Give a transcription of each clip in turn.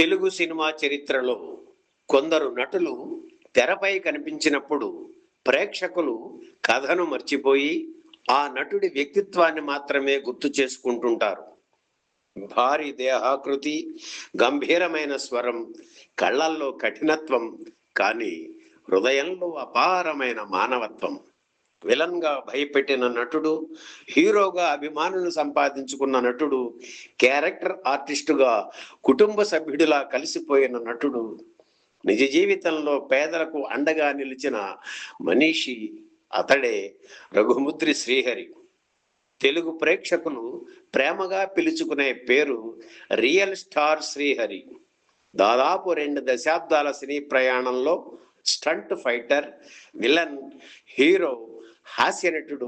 Telugu cinema చరిత్రలో కొందరు నటులు తెరపై కనిపించినప్పుడు ప్రేక్షకులు కథను మర్చిపోయి ఆ నటుడి వ్యక్తిత్వాన్ని మాత్రమే గుర్తు చేసుకుంటుంటారు. భారీ దేహాకృతి, గంభీరమైన స్వరం, కళ్ళల్లో కఠినత్వం, కానీ హృదయంలో అపారమైన మానవత్వం. విలన్ గా భయపెట్టిన నటుడు, హీరోగా అభిమానులు సంపాదించుకున్న నటుడు, క్యారెక్టర్ ఆర్టిస్టుగా కుటుంబ సభ్యుడిలా కలిసిపోయిన నటుడు, నిజ జీవితంలో పేదలకు అండగా నిలిచిన మనిషి అతడే రఘుముద్రి శ్రీహరి. తెలుగు ప్రేక్షకులు ప్రేమగా పిలుచుకునే పేరు రియల్ స్టార్ శ్రీహరి. దాదాపు 2 దశాబ్దాల సినీ ప్రయాణంలో స్టంట్ ఫైటర్, విలన్, హీరో, హాస్యనటుడు,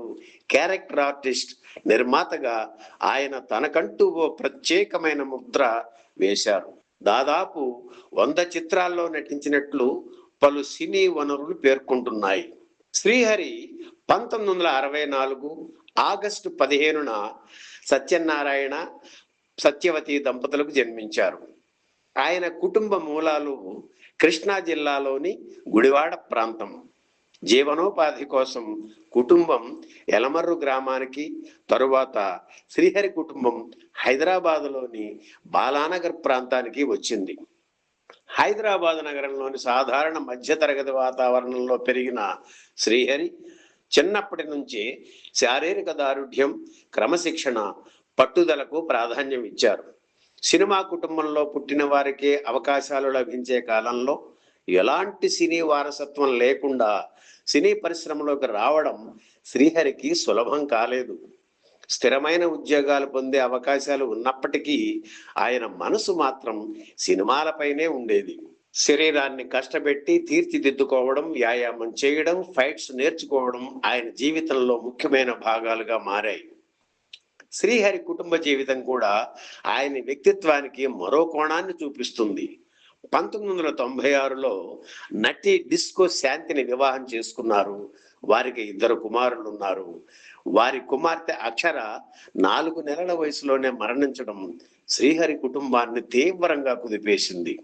క్యారెక్టర్ ఆర్టిస్ట్, నిర్మాతగా ఆయన తనకంటూ ఓ ప్రత్యేకమైన ముద్ర వేశారు. దాదాపు 100 చిత్రాల్లో నటించినట్లు పలు సినీ వనరులు పేర్కొంటున్నాయి. శ్రీహరి 1964 ఆగస్టు 15న సత్యనారాయణ, సత్యవతి దంపతులకు జన్మించారు. ఆయన కుటుంబ మూలాలు కృష్ణా జిల్లాలోని గుడివాడ ప్రాంతం. జీవనోపాధి కోసం కుటుంబం ఎలమర్రు గ్రామానికి, తరువాత శ్రీహరి కుటుంబం హైదరాబాదులోని బాలానగర్ ప్రాంతానికి వచ్చింది. హైదరాబాద్ నగరంలోని సాధారణ మధ్యతరగతి వాతావరణంలో పెరిగిన శ్రీహరి చిన్నప్పటి నుంచి శారీరక దారుఢ్యం, క్రమశిక్షణ, పట్టుదలకు ప్రాధాన్యం ఇచ్చారు. సినిమా కుటుంబంలో పుట్టిన వారికే అవకాశాలు లభించే కాలంలో ఎలాంటి సినీ వారసత్వం లేకుండా సినీ పరిశ్రమలోకి రావడం శ్రీహరికి సులభం కాలేదు. స్థిరమైన ఉద్యోగాలు పొందే అవకాశాలు ఉన్నప్పటికీ ఆయన మనసు మాత్రం సినిమాలపైనే ఉండేది. శరీరాన్ని కష్టపెట్టి తీర్చిదిద్దుకోవడం, వ్యాయామం చేయడం, ఫైట్స్ నేర్చుకోవడం ఆయన జీవితంలో ముఖ్యమైన భాగాలుగా మారాయి. శ్రీహరి కుటుంబ జీవితం కూడా ఆయన వ్యక్తిత్వానికి మరో కోణాన్ని చూపిస్తుంది. 1996లో నటి డిస్కో శాంతిని వివాహం చేసుకున్నారు. వారికి 2 కుమారులు ఉన్నారు. వారి కుమార్తె అక్షర 4 నెలల వయసులోనే మరణించడం శ్రీహరి కుటుంబాన్ని తీవ్రంగా కుదిపేసింది.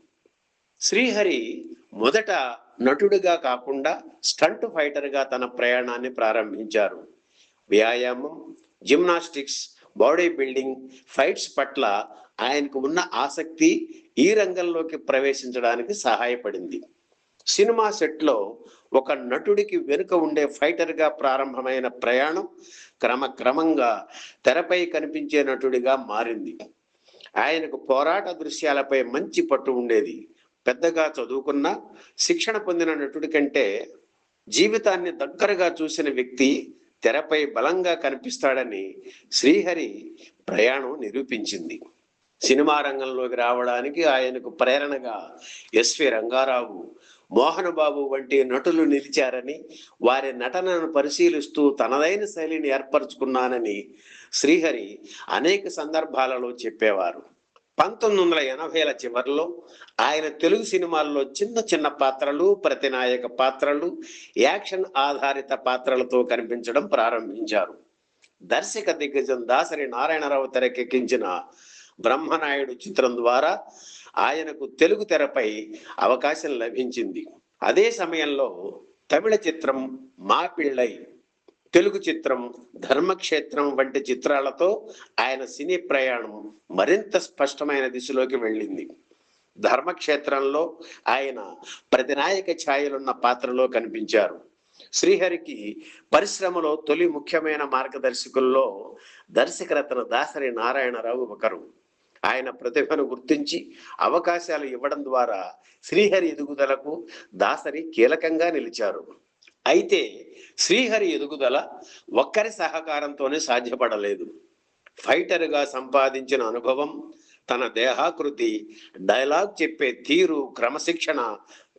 శ్రీహరి మొదట నటుడిగా కాకుండా స్టంట్ ఫైటర్గా తన ప్రయాణాన్ని ప్రారంభించారు. వ్యాయామం, జిమ్నాస్టిక్స్, బాడీ బిల్డింగ్, ఫైట్స్ పట్ల ఆయనకు ఉన్న ఆసక్తి ఈ రంగంలోకి ప్రవేశించడానికి సహాయపడింది. సినిమా సెట్లో ఒక నటుడికి వెనుక ఉండే ఫైటర్గా ప్రారంభమైన ప్రయాణం క్రమక్రమంగా తెరపై కనిపించే నటుడిగా మారింది. ఆయనకు పోరాట దృశ్యాలపై మంచి పట్టు ఉండేది. పెద్దగా చదువుకున్న, శిక్షణ పొందిన నటుడి కంటే జీవితాన్ని దగ్గరగా చూసిన వ్యక్తి తెరపై బలంగా కనిపిస్తాడని శ్రీహరి ప్రయాణం నిరూపించింది. సినిమా రంగంలోకి రావడానికి ఆయనకు ప్రేరణగా ఎస్వి రంగారావు, మోహన్ బాబు వంటి నటులు నిలిచారని, వారి నటనను పరిశీలిస్తూ తనదైన శైలిని ఏర్పరచుకున్నానని శ్రీహరి అనేక సందర్భాలలో చెప్పేవారు. 1980ల చివరిలో ఆయన తెలుగు సినిమాల్లో చిన్న చిన్న పాత్రలు, ప్రతినాయక పాత్రలు, యాక్షన్ ఆధారిత పాత్రలతో కనిపించడం ప్రారంభించారు. దర్శక దిగ్గజం దాసరి నారాయణరావు తెరకెక్కించిన బ్రహ్మనాయుడు చిత్రం ద్వారా ఆయనకు తెలుగు తెరపై అవకాశం లభించింది. అదే సమయంలో తమిళ చిత్రం మా పిళ్ళై, తెలుగు చిత్రం ధర్మక్షేత్రం వంటి చిత్రాలతో ఆయన సినీ ప్రయాణం మరింత స్పష్టమైన దిశలోకి వెళ్ళింది. ధర్మక్షేత్రంలో ఆయన ప్రతినాయక ఛాయలున్న పాత్రలో కనిపించారు. శ్రీహరికి పరిశ్రమలో తొలి ముఖ్యమైన మార్గదర్శకుల్లో దర్శకరత్న దాసరి నారాయణరావు ఒకరు. ఆయన ప్రతిభను గుర్తించి అవకాశాలు ఇవ్వడం ద్వారా శ్రీహరి ఎదుగుదలకు దాసరి కీలకంగా నిలిచారు. అయితే శ్రీహరి ఎదుగుదల ఒక్కరి సహకారంతోనే సాధ్యపడలేదు. ఫైటర్గా సంపాదించిన అనుభవం, తన దేహాకృతి, డైలాగ్ చెప్పే తీరు, క్రమశిక్షణ,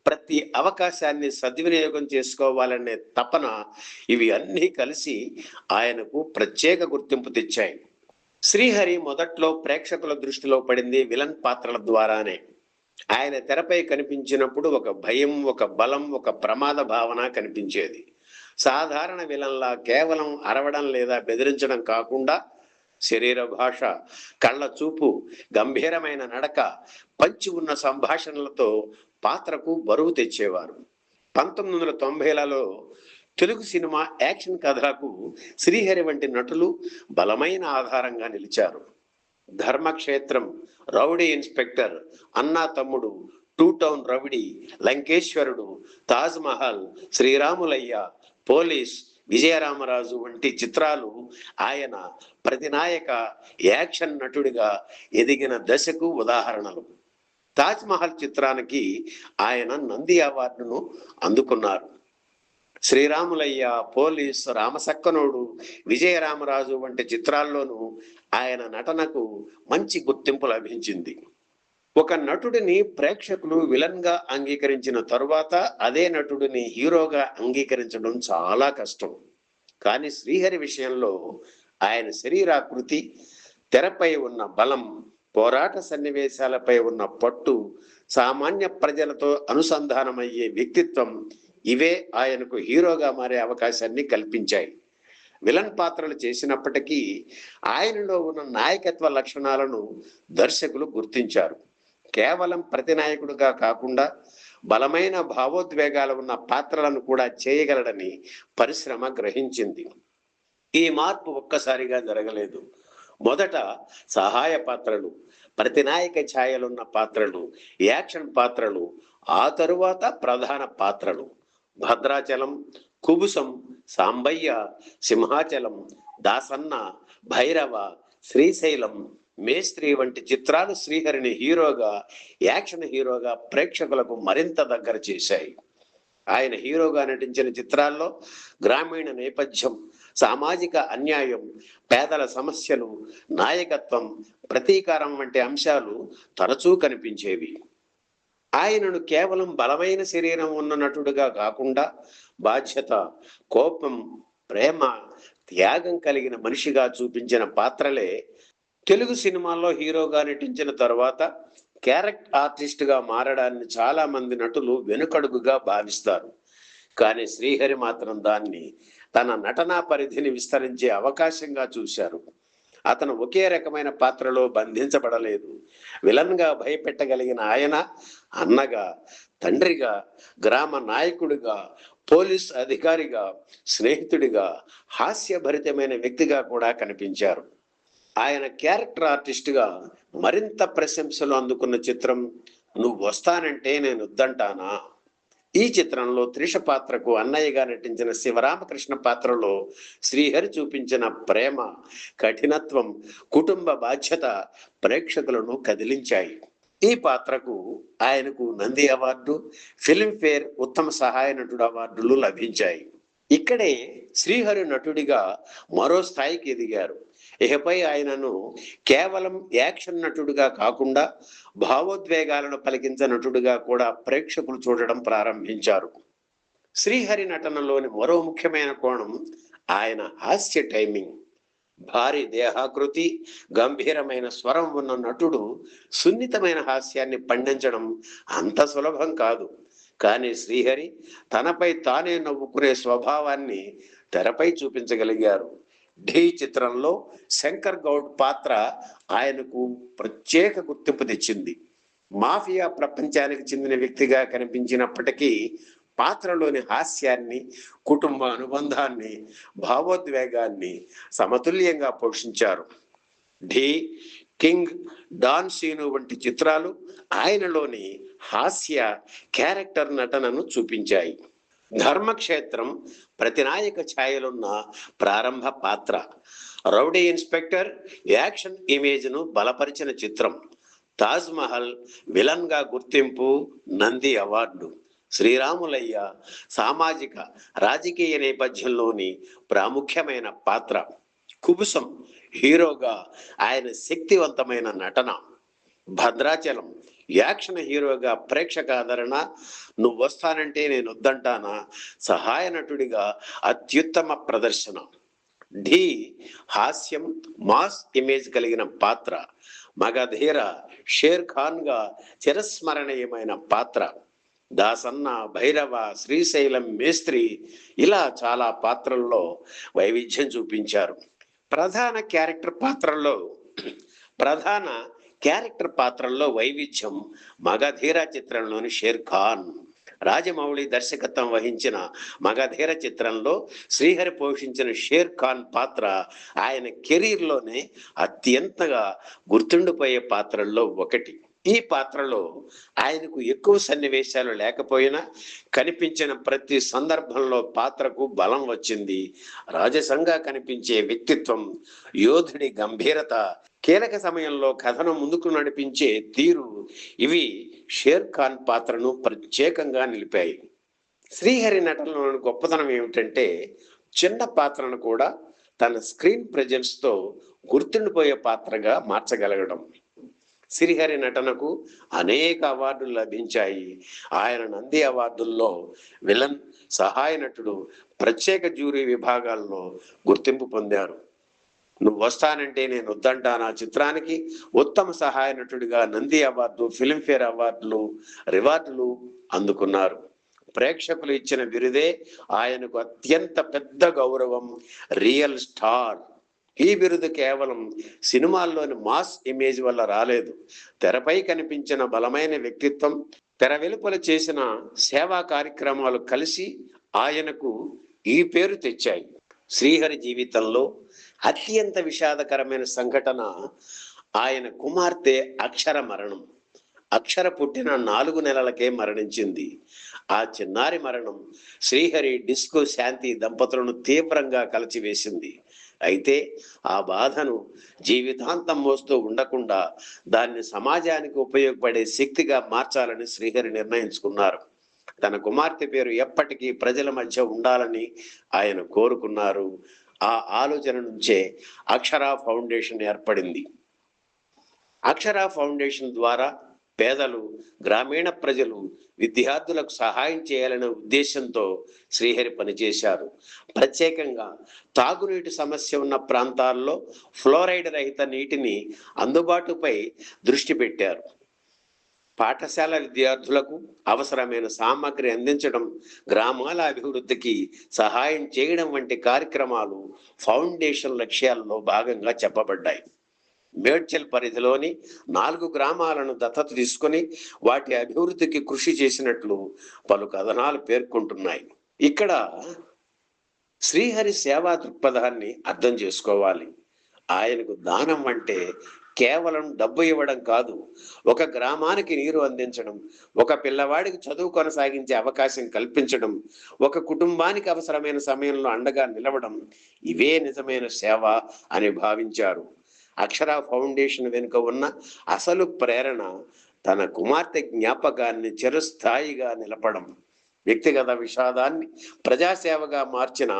ప్రతి అవకాశాన్ని సద్వినియోగం చేసుకోవాలనే తపన, ఇవి అన్నీ కలిసి ఆయనకు ప్రత్యేక గుర్తింపు తెచ్చాయి. శ్రీహరి మొదట్లో ప్రేక్షకుల దృష్టిలో పడింది విలన్ పాత్రల ద్వారానే. ఆయన తెరపై కనిపించినప్పుడు ఒక భయం, ఒక బలం, ఒక ప్రమాద భావన కనిపించేది. సాధారణ విలన్లా కేవలం అరవడం లేదా బెదిరించడం కాకుండా శరీర భాష, కళ్ళ చూపు, గంభీరమైన నడక, పంచి ఉన్న సంభాషణలతో పాత్రకు బరువు తెచ్చేవారు. 1990లలో తెలుగు సినిమా యాక్షన్ కథలకు శ్రీహరి వంటి నటులు బలమైన ఆధారంగా నిలిచారు. Dharmakshetram, rowdy inspector, Anna Thammudu, two town rowdy, Lankeswarudu, Taj Mahal, Sriramulayya, police, Vijayaramaraju వంటి చిత్రాలు ఆయన ప్రతినాయక యాక్షన్ నటుడిగా ఎదిగిన దశకు ఉదాహరణలు. తాజ్ మహల్ చిత్రానికి ఆయన నంది అవార్డును అందుకున్నారు. శ్రీరాములయ్య, పోలీస్, రామసక్కనుడు, విజయరామరాజు వంటి చిత్రాల్లోనూ ఆయన నటనకు మంచి గుర్తింపు లభించింది. ఒక నటుడిని ప్రేక్షకులు విలన్ గా అంగీకరించిన తరువాత అదే నటుడిని హీరోగా అంగీకరించడం చాలా కష్టం. కానీ శ్రీహరి విషయంలో ఆయన శరీరాకృతి, తెరపై ఉన్న బలం, పోరాట సన్నివేశాలపై ఉన్న పట్టు, సామాన్య ప్రజలతో అనుసంధానమయ్యే వ్యక్తిత్వం ఇవే ఆయనకు హీరోగా మారే అవకాశాన్ని కల్పించాయి. విలన్ పాత్రలు చేసినప్పటికీ ఆయనలో ఉన్న నాయకత్వ లక్షణాలను దర్శకులు గుర్తించారు. కేవలం ప్రతినాయకుడిగా కాకుండా బలమైన భావోద్వేగాలు ఉన్న పాత్రలను కూడా చేయగలడని పరిశ్రమ గ్రహించింది. ఈ మార్పు ఒక్కసారిగా జరగలేదు. మొదట సహాయ పాత్రలు, ప్రతినాయక ఛాయలున్న పాత్రలు, యాక్షన్ పాత్రలు, ఆ తరువాత ప్రధాన పాత్రలు. భద్రాచలం, కుబుసం, సాంబయ్య, సింహాచలం, దాసన్న, భైరవ, శ్రీశైలం, మేస్త్రి వంటి చిత్రాలు శ్రీహరిని హీరోగా, యాక్షన్ హీరోగా ప్రేక్షకులకు మరింత దగ్గర చేశాయి. ఆయన హీరోగా నటించిన చిత్రాల్లో గ్రామీణ నేపథ్యం, సామాజిక అన్యాయం, పేదల సమస్యలు, నాయకత్వం, ప్రతీకారం వంటి అంశాలు తరచూ కనిపించేవి. ఆయనను కేవలం బలమైన శరీరం ఉన్న నటుడుగా కాకుండా బాధ్యత, కోపం, ప్రేమ, త్యాగం కలిగిన మనిషిగా చూపించిన పాత్రలే తెలుగు సినిమాల్లో హీరోగా నటించిన తర్వాత క్యారెక్టర్ ఆర్టిస్ట్ గా మారడాన్ని చాలా మంది నటులు వెనుకడుగుగా భావిస్తారు. కానీ శ్రీహరి మాత్రం దాన్ని తన నటనా పరిధిని విస్తరించే అవకాశంగా చూశారు. అతను ఒకే రకమైన పాత్రలో బంధించబడలేదు. విలన్ గా భయపెట్టగలిగిన ఆయన అన్నగా, తండ్రిగా, గ్రామ నాయకుడిగా, పోలీస్ అధికారిగా, స్నేహితుడిగా, హాస్యభరితమైన వ్యక్తిగా కూడా కనిపించారు. ఆయన క్యారెక్టర్ ఆర్టిస్ట్గా మరింత ప్రశంసలు అందుకున్న చిత్రం నువ్వు వస్తానంటే నేను వద్దంటానా. ఈ చిత్రంలో త్రిష పాత్రకు అన్నయ్యగా నటించిన శివరామకృష్ణ పాత్రలో శ్రీహరి చూపించిన ప్రేమ, కఠినత్వం, కుటుంబ బాధ్యత ప్రేక్షకులను కదిలించాయి. ఈ పాత్రకు ఆయనకు నంది అవార్డు, ఫిల్మ్ఫేర్ ఉత్తమ సహాయ నటుడు అవార్డులు లభించాయి. ఇక్కడే శ్రీహరి నటుడిగా మరో స్థాయికి ఎదిగారు. ఇకపై ఆయనను కేవలం యాక్షన్ నటుడిగా కాకుండా భావోద్వేగాలను పలికించే నటుడిగా కూడా ప్రేక్షకులు చూడడం ప్రారంభించారు. శ్రీహరి నటనలోని మరో ముఖ్యమైన కోణం ఆయన హాస్య టైమింగ్. భారీ దేహాకృతి, గంభీరమైన స్వరం ఉన్న నటుడు సున్నితమైన హాస్యాన్ని పండించడం అంత సులభం కాదు. కానీ శ్రీహరి తనపై తానే నవ్వుకునే స్వభావాన్ని తెరపై చూపించగలిగారు. ఢీ చిత్రంలో శంకర్ గౌడ్ పాత్ర ఆయనకు ప్రత్యేక గుర్తింపు తెచ్చింది. మాఫియా ప్రపంచానికి చెందిన వ్యక్తిగా కనిపించినప్పటికీ పాత్రలోని హాస్యాన్ని, కుటుంబ అనుబంధాన్ని, భావోద్వేగాన్ని సమతుల్యంగా పోషించారు. ఢీ, కింగ్, డాన్ సీను వంటి చిత్రాలు ఆయనలోని హాస్య క్యారెక్టర్ నటనను చూపించాయి. ధర్మక్షేత్రం ప్రతినాయక ఛాయలున్న ప్రారంభ పాత్ర. రౌడీ ఇన్స్పెక్టర్ యాక్షన్ ఇమేజ్ను బలపరిచిన చిత్రం. తాజ్ మహల్ విలన్ గా గుర్తింపు, నంది అవార్డు. శ్రీరాములయ్య సామాజిక రాజకీయ నేపథ్యంలోని ప్రాముఖ్యమైన పాత్ర. కుబుసం హీరోగా ఆయన శక్తివంతమైన నటన. భద్రాచలం యాక్షన్ హీరోగా ప్రేక్షక ఆదరణ, నువ్వు వస్తానంటే నేను వద్దంటానా సహాయ నటుడిగా అత్యుత్తమ ప్రదర్శన. ఢీ హాస్యం, మాస్ ఇమేజ్ కలిగిన పాత్ర. మగధీర షేర్ ఖాన్ గా చిరస్మరణీయమైన పాత్ర. దాసన్న, భైరవ, శ్రీశైలం, మేస్త్రి ఇలా చాలా పాత్రల్లో వైవిధ్యం చూపించారు. ప్రధాన క్యారెక్టర్ పాత్రల్లో ప్రధాన క్యారెక్టర్ పాత్రల్లో వైవిధ్యం మగధీర చిత్రంలోని షేర్ ఖాన్. రాజమౌళి దర్శకత్వం వహించిన మగధీర చిత్రంలో శ్రీహరి పోషించిన షేర్ ఖాన్ పాత్ర ఆయన కెరీర్లోనే అత్యంతగా గుర్తుండిపోయే పాత్రల్లో ఒకటి. ఈ పాత్రలో ఆయనకు ఎక్కువ సన్నివేశాలు లేకపోయినా కనిపించిన ప్రతి సందర్భంలో పాత్రకు బలం వచ్చింది. రాజసంగా కనిపించే వ్యక్తిత్వం, యోధుడి గంభీరత, కీలక సమయంలో కథను ముందుకు నడిపించే తీరు, ఇవి షేర్ ఖాన్ పాత్రను ప్రత్యేకంగా నిలిపాయి. శ్రీహరి నటనలోని గొప్పతనం ఏమిటంటే చిన్న పాత్రను కూడా తన స్క్రీన్ ప్రెజెన్స్ తో గుర్తుండిపోయే పాత్రగా మార్చగలగడం. శ్రీహరి నటనకు అనేక అవార్డులు లభించాయి. ఆయన నంది అవార్డుల్లో విలన్, సహాయ నటుడు, ప్రత్యేక జ్యూరీ విభాగాల్లో గుర్తింపు పొందారు. నువ్వు వస్తానంటే నేను వద్దంటానా చిత్రానికి ఉత్తమ సహాయ నటుడిగా నంది అవార్డు, ఫిల్మ్ఫేర్ అవార్డులు, రివార్డులు అందుకున్నారు. ప్రేక్షకులు ఇచ్చిన బిరుదే ఆయనకు అత్యంత పెద్ద గౌరవం, రియల్ స్టార్. ఈ బిరుదు కేవలం సినిమాల్లోని మాస్ ఇమేజ్ వల్ల రాలేదు. తెరపై కనిపించిన బలమైన వ్యక్తిత్వం, తెర వెలుపల చేసిన సేవా కార్యక్రమాలు కలిసి ఆయనకు ఈ పేరు తెచ్చాయి. శ్రీహరి జీవితంలో అత్యంత విషాదకరమైన సంఘటన ఆయన కుమార్తె అక్షర మరణం. అక్షర పుట్టిన 4 నెలలకే మరణించింది. ఆ చిన్నారి మరణం శ్రీహరి, డిస్కో శాంతి దంపతులను తీవ్రంగా కలచివేసింది. అయితే ఆ బాధను జీవితాంతం మోస్తూ ఉండకుండా దాన్ని సమాజానికి ఉపయోగపడే శక్తిగా మార్చాలని శ్రీహరి నిర్ణయించుకున్నారు. తన కుమార్తె పేరు ఎప్పటికీ ప్రజల మధ్య ఉండాలని ఆయన కోరుకున్నారు. ఆ ఆలోచన నుంచే అక్షర ఫౌండేషన్ ఏర్పడింది. అక్షర ఫౌండేషన్ ద్వారా పేదలు, గ్రామీణ ప్రజలు, విద్యార్థులకు సహాయం చేయాలనే ఉద్దేశంతో శ్రీహరి పనిచేశారు. ప్రత్యేకంగా తాగునీటి సమస్య ఉన్న ప్రాంతాల్లో ఫ్లోరైడ్ రహిత నీటిని అందుబాటుపై దృష్టి పెట్టారు. పాఠశాల విద్యార్థులకు అవసరమైన సామగ్రి అందించడం, గ్రామాల అభివృద్ధికి సహాయం చేయడం వంటి కార్యక్రమాలు ఫౌండేషన్ లక్ష్యాల్లో భాగంగా చెప్పబడ్డాయి. మేడ్చల్ పరిధిలోని 4 గ్రామాలను దత్తత తీసుకొని వాటి అభివృద్ధికి కృషి చేసినట్లు పలు కథనాలు పేర్కొంటున్నాయి. ఇక్కడ శ్రీహరి సేవా దృక్పథాన్ని అర్థం చేసుకోవాలి. ఆయనకు దానం అంటే కేవలం డబ్బు ఇవ్వడం కాదు, ఒక గ్రామానికి నీరు అందించడం, ఒక పిల్లవాడికి చదువు కొనసాగించే అవకాశం కల్పించడం, ఒక కుటుంబానికి అవసరమైన సమయంలో అండగా నిలవడం, ఇవే నిజమైన సేవ అని భావించారు. అక్షర ఫౌండేషన్ వెనుక ఉన్న అసలు ప్రేరణ తన కుమార్తె జ్ఞాపకాన్ని చిరస్థాయిగా నిలపడం. వ్యక్తిగత విషాదాన్ని ప్రజాసేవగా మార్చిన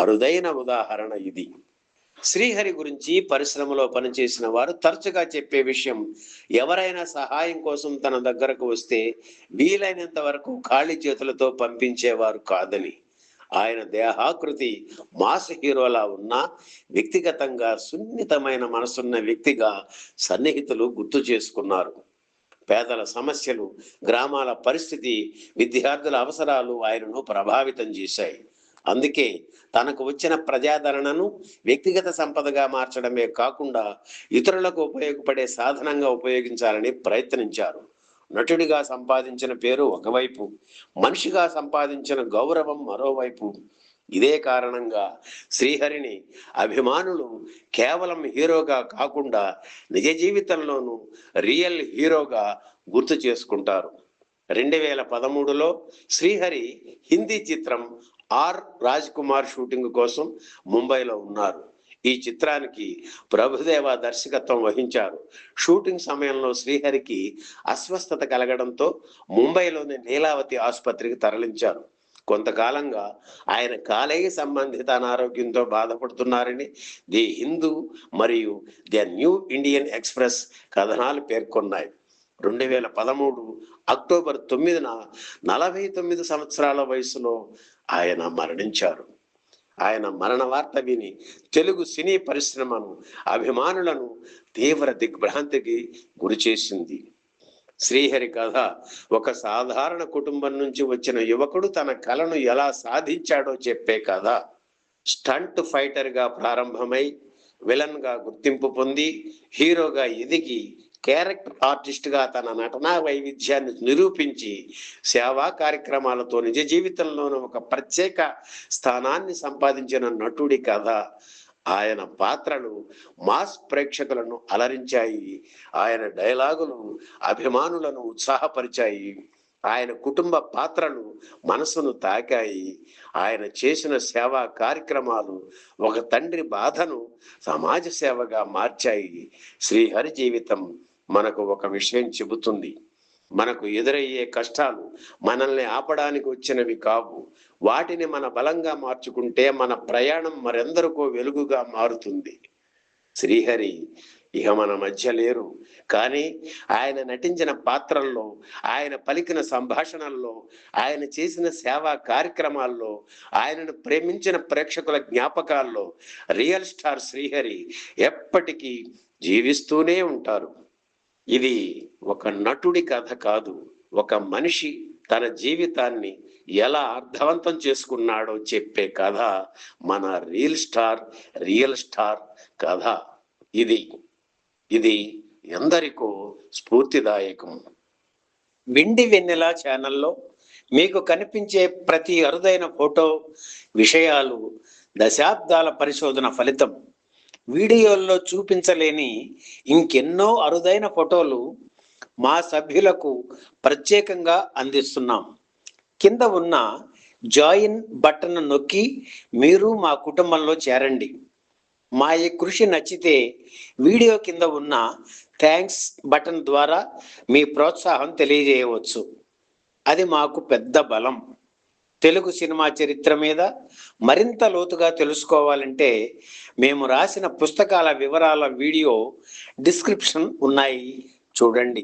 అరుదైన ఉదాహరణ ఇది. శ్రీహరి గురించి పరిశ్రమలో పనిచేసిన వారు తరచుగా చెప్పే విషయం, ఎవరైనా సహాయం కోసం తన దగ్గరకు వస్తే వీలైనంత వరకు ఖాళీ చేతులతో పంపించేవారు కాదని. ఆయన దేహాకృతి మాస్ హీరోలా ఉన్నా వ్యక్తిగతంగా సున్నితమైన మనసున్న వ్యక్తిగా సన్నిహితులు గుర్తు చేసుకున్నారు. పేదల సమస్యలు, గ్రామాల పరిస్థితి, విద్యార్థుల అవసరాలు ఆయనను ప్రభావితం చేశాయి. అందుకే తనకు వచ్చిన ప్రజాదరణను వ్యక్తిగత సంపదగా మార్చడమే కాకుండా ఇతరులకు ఉపయోగపడే సాధనంగా ఉపయోగించాలని ప్రయత్నించారు. నటుడిగా సంపాదించిన పేరు ఒకవైపు, మనిషిగా సంపాదించిన గౌరవం మరోవైపు. ఇదే కారణంగా శ్రీహరిని అభిమానులు కేవలం హీరోగా కాకుండా నిజ జీవితంలోనూ రియల్ హీరోగా గుర్తు చేసుకుంటారు. 2013లో శ్రీహరి హిందీ చిత్రం ఆర్ రాజ్ కుమార్ షూటింగ్ కోసం ముంబైలో ఉన్నారు. ఈ చిత్రానికి ప్రభుదేవ దర్శకత్వం వహించారు. షూటింగ్ సమయంలో శ్రీహరికి అస్వస్థత కలగడంతో ముంబైలోని నీలావతి ఆసుపత్రికి తరలించారు. కొంతకాలంగా ఆయన కాలేయ సంబంధిత అనారోగ్యంతో బాధపడుతున్నారని ది హిందూ మరియు ది న్యూ ఇండియన్ ఎక్స్ప్రెస్ కథనాలు పేర్కొన్నాయి. 2013 అక్టోబర్ 9న 49 సంవత్సరాల వయసులో ఆయన మరణించారు. ఆయన మరణ వార్త విని తెలుగు సినీ పరిశ్రమను, అభిమానులను తీవ్ర దిగ్భ్రాంతికి గురి చేసింది. శ్రీహరి కథ ఒక సాధారణ కుటుంబం నుంచి వచ్చిన యువకుడు తన కలను ఎలా సాధించాడో చెప్పే కథ. స్టంట్ ఫైటర్ గా ప్రారంభమై విలన్ గా గుర్తింపు పొంది హీరోగా ఎదిగి క్యారెక్టర్ ఆర్టిస్ట్ గా తన నటనా వైవిధ్యాన్ని నిరూపించి సేవా కార్యక్రమాలతో నిజ జీవితంలోనూ ఒక ప్రత్యేక స్థానాన్ని సంపాదించిన నటుడి కథ. ఆయన పాత్రలు మాస్ ప్రేక్షకులను అలరించాయి. ఆయన డైలాగులు అభిమానులను ఉత్సాహపరిచాయి. ఆయన కుటుంబ పాత్రలు మనసును తాకాయి. ఆయన చేసిన సేవా కార్యక్రమాలు ఒక తండ్రి బాధను సమాజ సేవగా మార్చాయి. శ్రీహరి జీవితం మనకు ఒక విషయం చెబుతుంది. మనకు ఎదురయ్యే కష్టాలు మనల్ని ఆపడానికి వచ్చినవి కావు. వాటిని మన బలంగా మార్చుకుంటే మన ప్రయాణం మరెందరికో వెలుగుగా మారుతుంది. శ్రీహరి ఇక మన మధ్య లేరు, కానీ ఆయన నటించిన పాత్రల్లో, ఆయన పలికిన సంభాషణల్లో, ఆయన చేసిన సేవా కార్యక్రమాల్లో, ఆయనను ప్రేమించిన ప్రేక్షకుల జ్ఞాపకాల్లో రియల్ స్టార్ శ్రీహరి ఎప్పటికీ జీవిస్తూనే ఉంటారు. ఇది ఒక నటుడి కథ కాదు, ఒక మనిషి తన జీవితాన్ని ఎలా అర్థవంతం చేసుకున్నాడో చెప్పే కథ మన రియల్ స్టార్ కథ. ఇది ఎందరికో స్ఫూర్తిదాయకం. వెండి వెన్నెల ఛానల్లో మీకు కనిపించే ప్రతి అరుదైన ఫోటో, విషయాలు దశాబ్దాల పరిశోధన ఫలితం. వీడియోల్లో చూపించలేని ఇంకెన్నో అరుదైన ఫోటోలు మా సభ్యులకు ప్రత్యేకంగా అందిస్తున్నాం. కింద ఉన్న జాయిన్ బటన్ నొక్కి మీరు మా కుటుంబంలో చేరండి. మా ఈ కృషి నచ్చితే వీడియో కింద ఉన్న థ్యాంక్స్ బటన్ ద్వారా మీ ప్రోత్సాహం తెలియజేయవచ్చు. అది మాకు పెద్ద బలం. తెలుగు సినిమా చరిత్ర మీద మరింత లోతుగా తెలుసుకోవాలంటే మేము రాసిన పుస్తకాల వివరాల వీడియో డిస్క్రిప్షన్ ఉన్నాయి, చూడండి.